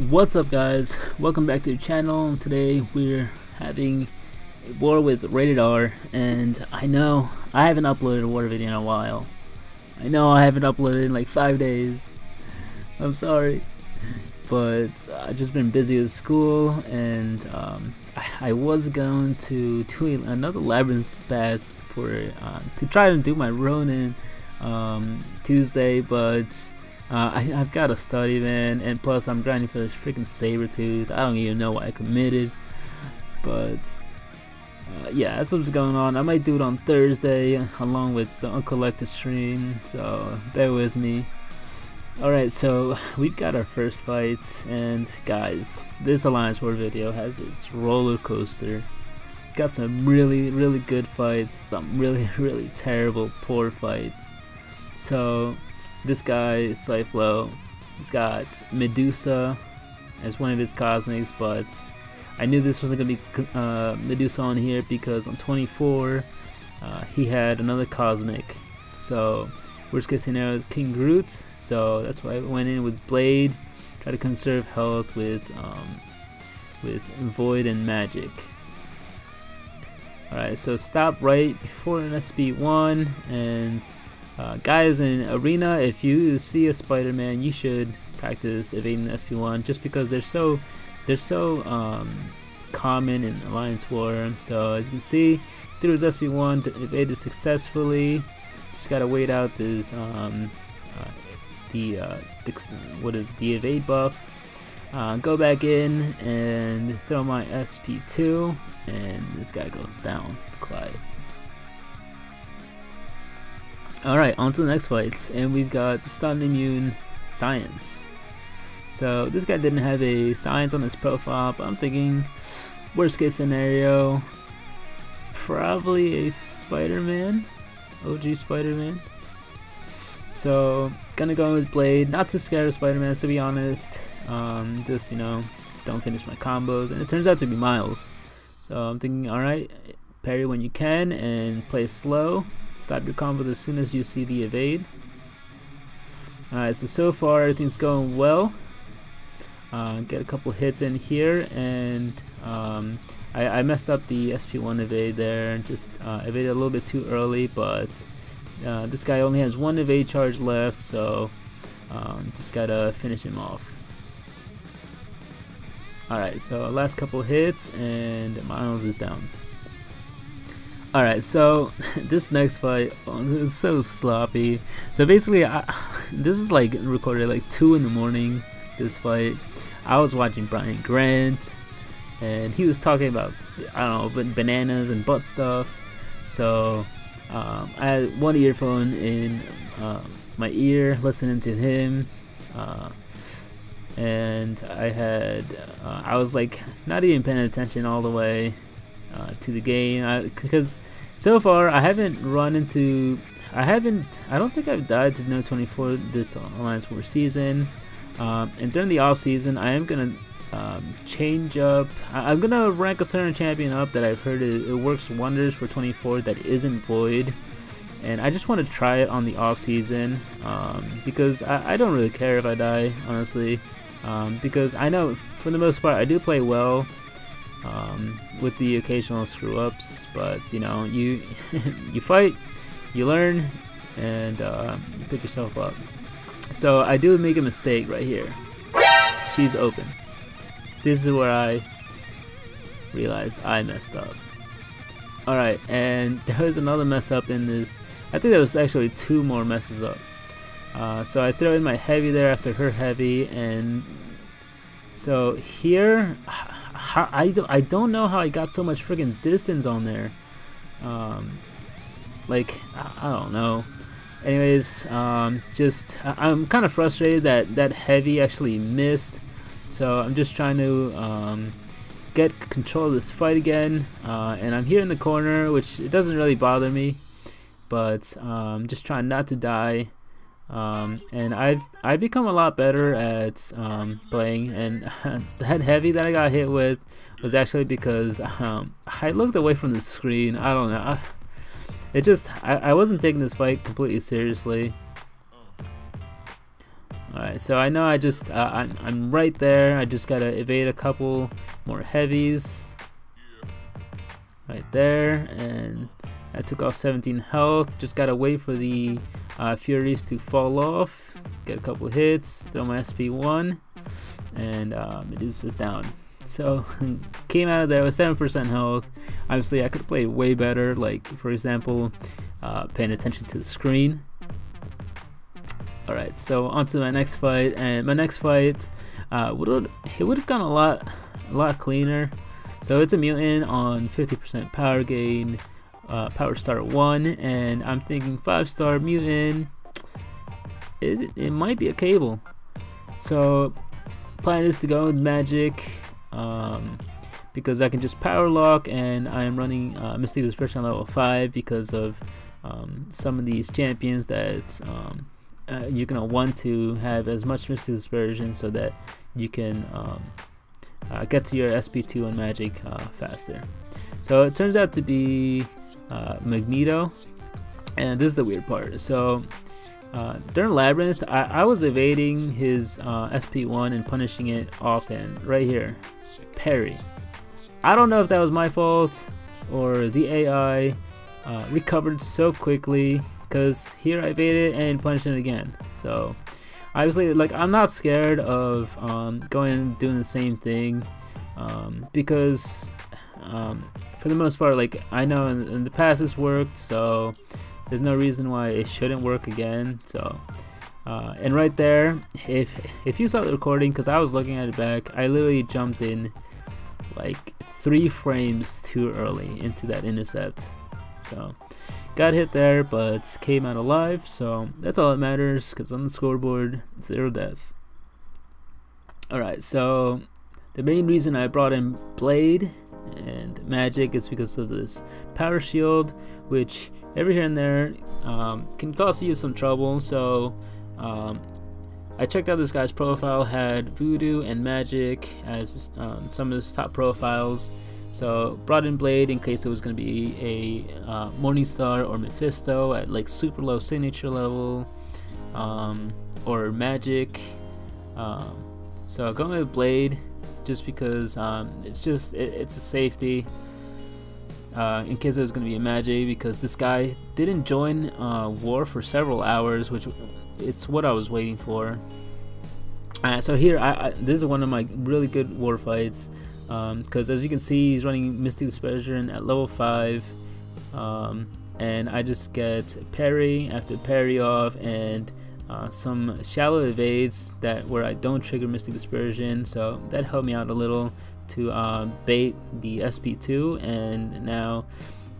What's up, guys? Welcome back to the channel. Today we're having a war with Rated R, and I know I haven't uploaded a war video in a while. I know I haven't uploaded in like 5 days. I'm sorry, but I've just been busy with school, and I was going to do another labyrinth path for to try to do my Ronin Tuesday, but I've got to study, man, and plus I'm grinding for this freaking Sabertooth. I don't even know why I committed, but yeah, that's what's going on. I might do it on Thursday along with the Uncollected stream, so bear with me. Alright, so we've got our first fights, and guys, this Alliance War video has its roller coaster. Got some really good fights, some really terrible poor fights. So this guy, Cyflo, he's got Medusa as one of his cosmics, but I knew this wasn't going to be Medusa on here because on 24 he had another cosmic. So worst case scenario is King Groot, so that's why I went in with Blade, try to conserve health with Void and Magic. Alright, so stop right before an SP1, and guys in Arena, if you see a Spider-Man, you should practice evading the SP1 just because they're so common in Alliance War. So as you can see, through his SP1 evaded successfully. Just gotta wait out this what is the evade buff. Go back in and throw my SP2, and this guy goes down. Quiet. Alright, on to the next fights, and we've got Stun Immune Science. So this guy didn't have a Science on his profile, but I'm thinking worst case scenario, probably a Spider-Man, OG Spider-Man. So gonna go with Blade, not too scared of Spider-Mans to be honest, just, you know, don't finish my combos, and it turns out to be Miles. So I'm thinking, alright, parry when you can and play slow. Stop your combos as soon as you see the evade. Alright, so far everything's going well. Get a couple hits in here, and I messed up the SP1 evade there, just evaded a little bit too early, but this guy only has one evade charge left, so just gotta finish him off. Alright, so last couple hits, and Miles is down. Alright, so this next fight is so sloppy. So basically, this is like recorded at like 2 in the morning, this fight. I was watching Brian Grant, and he was talking about, I don't know, bananas and butt stuff. So I had one earphone in my ear listening to him, and I was like not even paying attention all the way to the game, because so far I haven't run into, I don't think I've died to No 24 this Alliance War season, and during the off season I am gonna change up. I'm gonna rank a certain champion up that I've heard it works wonders for 24 that isn't Void, and I just want to try it on the off season, because I don't really care if I die, honestly, because I know for the most part I do play well, with the occasional screw ups, but you know, you you fight, you learn, and you pick yourself up. So I do make a mistake right here. She's open. This is where I realized I messed up. Alright, and there was another mess up in this. I think there was actually 2 more messes up. So I throw in my heavy there after her heavy, and so here, I don't know how I got so much friggin' distance on there. Like, I don't know. Anyways, just I'm kind of frustrated that heavy actually missed. So I'm just trying to get control of this fight again, and I'm here in the corner, which it doesn't really bother me, but just trying not to die. And I've become a lot better at playing, and that heavy that I got hit with was actually because I looked away from the screen. I don't know, I wasn't taking this fight completely seriously. Alright, so I know I just I'm right there. I just gotta evade a couple more heavies right there, and I took off 17 health. Just gotta wait for the Furies to fall off, get a couple hits, throw my SP1, and Medusa's down. So came out of there with 7% health. Obviously I could play way better, like for example paying attention to the screen. Alright, so on to my next fight, and my next fight would have gone a lot cleaner. So it's a mutant on 50% power gain, power star 1, and I'm thinking 5-star mutant, it might be a cable. So plan is to go with magic, because I can just power lock, and I am running Mystic Dispersion level 5 because of some of these champions that you're gonna want to have as much Mystic Dispersion so that you can get to your SP2 and magic faster. So it turns out to be Magneto, and this is the weird part. So during Labyrinth, I was evading his SP1 and punishing it often. Right here, parry. I don't know if that was my fault or the AI recovered so quickly, because here I evaded and punished it again. So obviously, like, I'm not scared of going and doing the same thing, because for the most part, like, I know in the past this worked, so there's no reason why it shouldn't work again. So and right there, if you saw the recording, because I was looking at it back, I literally jumped in like 3 frames too early into that intercept. So got hit there, but came out alive, so that's all that matters, because on the scoreboard, 0 deaths. Alright, so the main reason I brought in Blade and Magic is because of this power shield, which every here and there can cause you some trouble. So I checked out this guy's profile, had Voodoo and Magic as some of his top profiles. So brought in Blade in case it was going to be a Morningstar or Mephisto at like super low signature level, or Magic. So going with Blade just because it's a safety in case it was going to be a Magic, because this guy didn't join war for several hours, which it's what I was waiting for. So here this is one of my really good war fights. Because as you can see, he's running Mystic Dispersion at level 5, and I just get parry after parry off, and some shallow evades where I don't trigger Mystic Dispersion, so that helped me out a little to bait the SP2, and now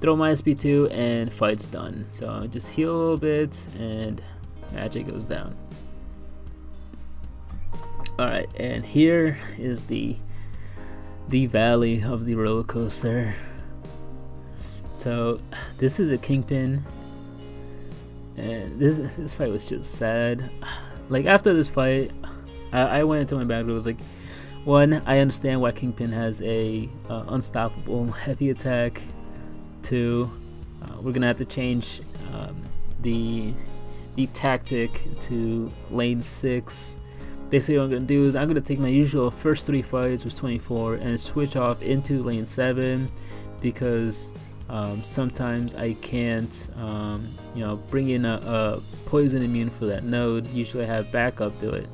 throw my SP2 and fight's done. So just heal a little bit and Magic goes down. Alright, and here is the valley of the roller coaster. So this is a Kingpin, and this fight was just sad. Like after this fight, I went into my bag. It was like, one, I understand why Kingpin has a unstoppable heavy attack. 2, we're gonna have to change the tactic to lane 6. Basically what I'm going to do is I'm going to take my usual first 3 fights, which 24, and switch off into lane 7, because sometimes I can't you know, bring in a poison immune for that node. Usually I have backup to it,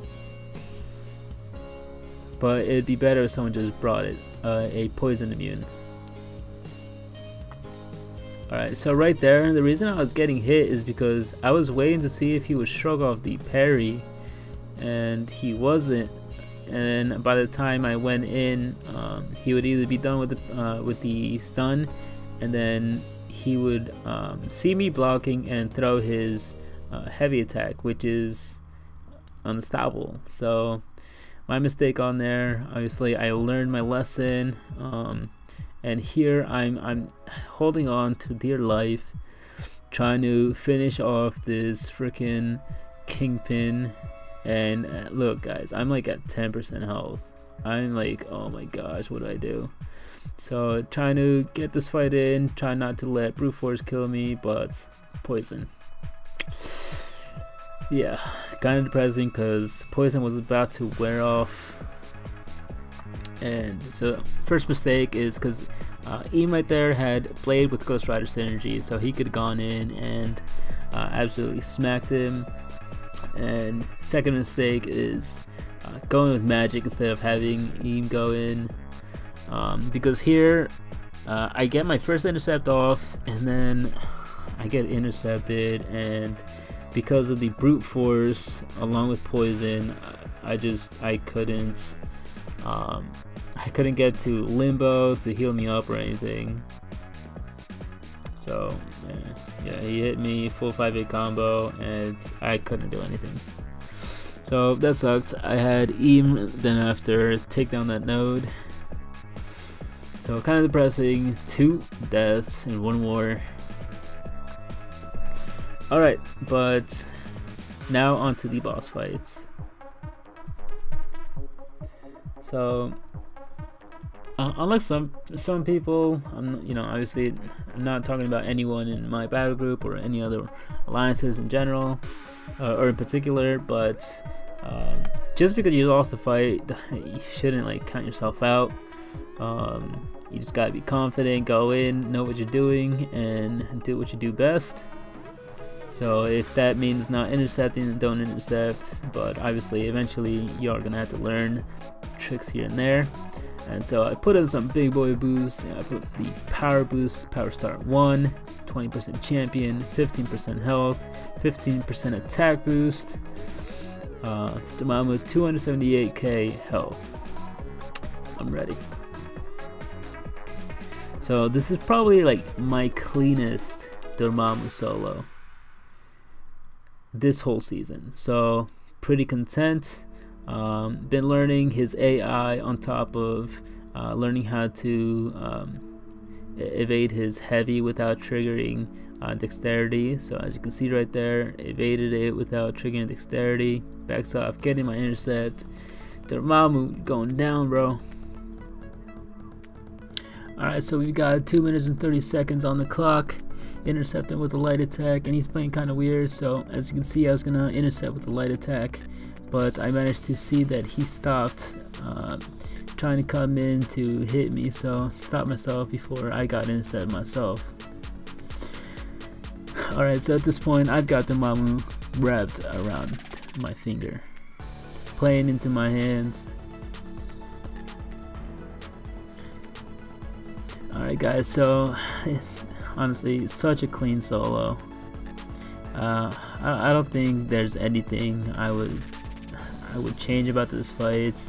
but it'd be better if someone just brought it a poison immune. Alright, so right there, the reason I was getting hit is because I was waiting to see if he would shrug off the parry, and he wasn't. And by the time I went in, he would either be done with the stun, and then he would see me blocking and throw his heavy attack, which is unstoppable. So my mistake on there. Obviously I learned my lesson, and here I'm holding on to dear life, trying to finish off this freaking Kingpin. And look guys, I'm like at 10% health. I'm like, oh my gosh, what do I do? So trying to get this fight in, try not to let brute force kill me, but poison. Yeah, kind of depressing because poison was about to wear off. And so first mistake is because Eam right there had Blade with Ghost Rider synergy, so he could have gone in and absolutely smacked him. And second mistake is going with magic instead of having Eam go in, because here I get my first intercept off and then I get intercepted, and because of the brute force along with poison, I couldn't get to limbo to heal me up or anything. So yeah, he hit me full 5-hit combo and I couldn't do anything. So that sucked. I had Eam then after take down that node. So kind of depressing. 2 deaths in 1 war. Alright, but now onto the boss fights. So unlike some people, obviously I'm not talking about anyone in my battle group or any other alliances in general, or in particular, but just because you lost the fight, you shouldn't like count yourself out. You just gotta be confident, go in, know what you're doing, and do what you do best. So if that means not intercepting, then don't intercept, but obviously eventually you are gonna have to learn tricks here and there. And so I put in some big boy boosts. I put the power boost, power start 1, 20% champion, 15% health, 15% attack boost, Dormammu 278k health. I'm ready. So this is probably like my cleanest Dormammu solo this whole season, so pretty content. Been learning his AI on top of learning how to evade his heavy without triggering dexterity. So as you can see right there, evaded it without triggering dexterity, backs off, getting my intercept. Dormammu going down, bro. Alright, so we've got 2 minutes and 30 seconds on the clock. Intercept him with a light attack, and he's playing kind of weird, so as you can see I was gonna intercept with a light attack, but I managed to see that he stopped trying to come in to hit me, so stopped myself before I got intercepted myself. Alright, so at this point I've got the Dormammu wrapped around my finger, playing into my hands. Alright guys, so honestly, such a clean solo. I don't think there's anything I would change about this fight,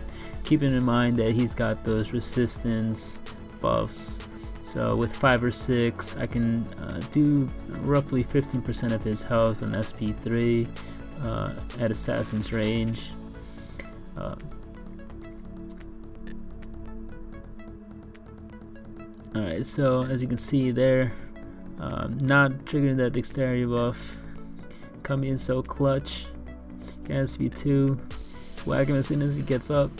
keeping in mind that he's got those resistance buffs. So with 5 or 6, I can do roughly 15% of his health on SP3 at Assassin's range. Alright, so as you can see there, not triggering that dexterity buff, coming in so clutch. Get SP2, whack him as soon as he gets up.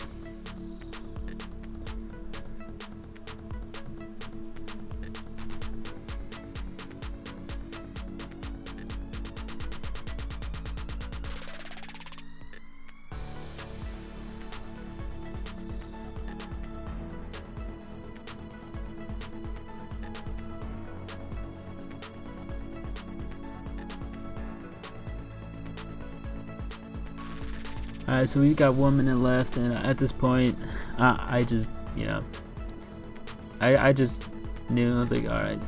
Alright, so we've got 1 minute left, and at this point, I just, I just knew, I was like, alright,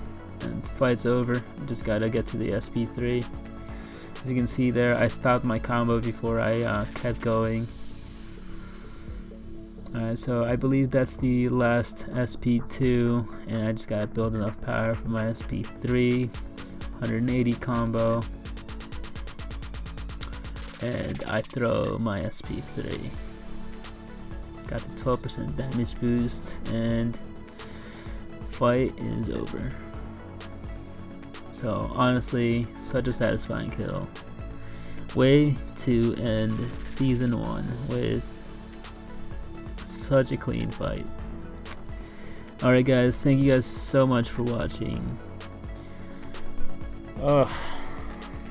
and fight's over, just gotta get to the SP3. As you can see there, I stopped my combo before I kept going. Alright, so I believe that's the last SP2, and I just gotta build enough power for my SP3, 180 combo. And I throw my SP3. Got the 12% damage boost, and fight is over. So honestly, such a satisfying kill. Way to end season 1 with such a clean fight. Alright guys, thank you guys so much for watching.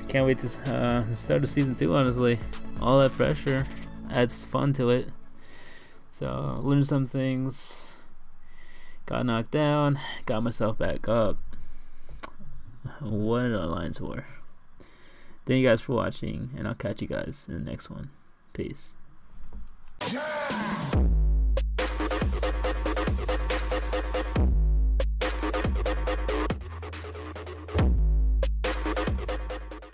Can't wait to start of season 2, honestly. All that pressure adds fun to it. So, learned some things. Got knocked down. Got myself back up. What an Alliance War. Thank you guys for watching, and I'll catch you guys in the next one. Peace.